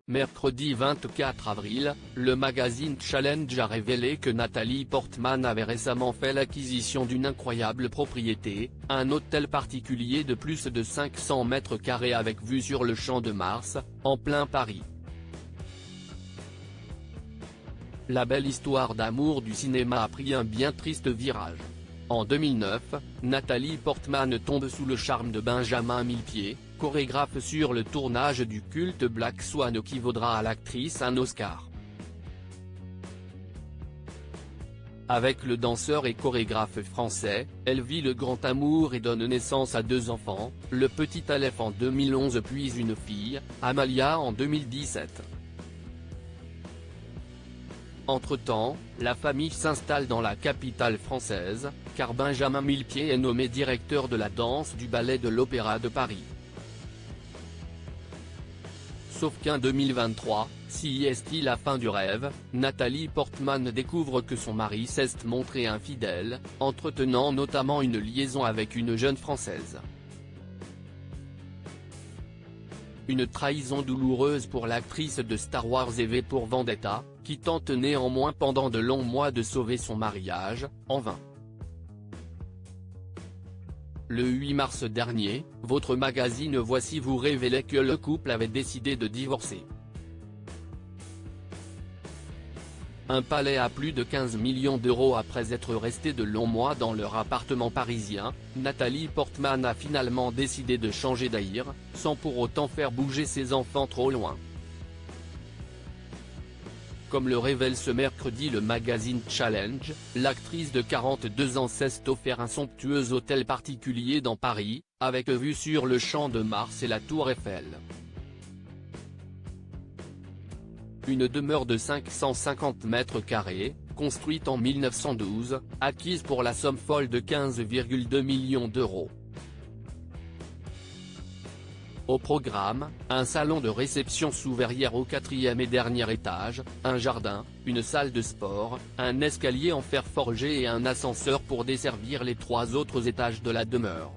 Mercredi 24 avril, le magazine Challenge a révélé que Nathalie Portman avait récemment fait l'acquisition d'une incroyable propriété, un hôtel particulier de plus de 500 mètres carrés avec vue sur le Champ de Mars, en plein Paris. La belle histoire d'amour du cinéma a pris un bien triste virage. En 2009, Nathalie Portman tombe sous le charme de Benjamin Millepied, chorégraphe sur le tournage du culte Black Swan qui vaudra à l'actrice un Oscar. Avec le danseur et chorégraphe français, elle vit le grand amour et donne naissance à 2 enfants, le petit Aleph en 2011 puis une fille, Amalia en 2017. Entre-temps, la famille s'installe dans la capitale française, car Benjamin Millepied est nommé directeur de la danse du Ballet de l'Opéra de Paris. Sauf qu'en 2023, si est la fin du rêve, Nathalie Portman découvre que son mari s'est montré infidèle, entretenant notamment une liaison avec une jeune Française. Une trahison douloureuse pour l'actrice de Star Wars et V pour Vendetta, qui tente néanmoins pendant de longs mois de sauver son mariage, en vain. Le 8 mars dernier, votre magazine Voici vous révélait que le couple avait décidé de divorcer. Un palais à plus de 15 millions d'euros après être resté de longs mois dans leur appartement parisien, Nathalie Portman a finalement décidé de changer d'air, sans pour autant faire bouger ses enfants trop loin. Comme le révèle ce mercredi le magazine Challenge, l'actrice de 42 ans s'est offert un somptueux hôtel particulier dans Paris, avec vue sur le Champ de Mars et la Tour Eiffel. Une demeure de 550 mètres carrés, construite en 1912, acquise pour la somme folle de 15,2 millions d'euros. Au programme, un salon de réception sous verrière au 4e et dernier étage, un jardin, une salle de sport, un escalier en fer forgé et un ascenseur pour desservir les 3 autres étages de la demeure.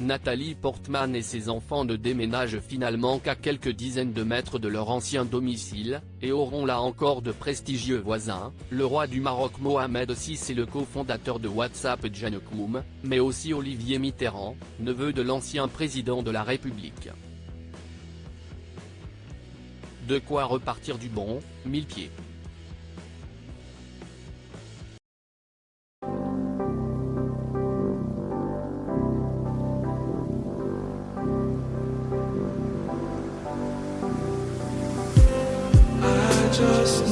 Nathalie Portman et ses enfants ne déménagent finalement qu'à quelques dizaines de mètres de leur ancien domicile, et auront là encore de prestigieux voisins, le roi du Maroc Mohamed VI et le cofondateur de WhatsApp Jane Koum, mais aussi Olivier Mitterrand, neveu de l'ancien président de la République. De quoi repartir du bon, Millepied. Just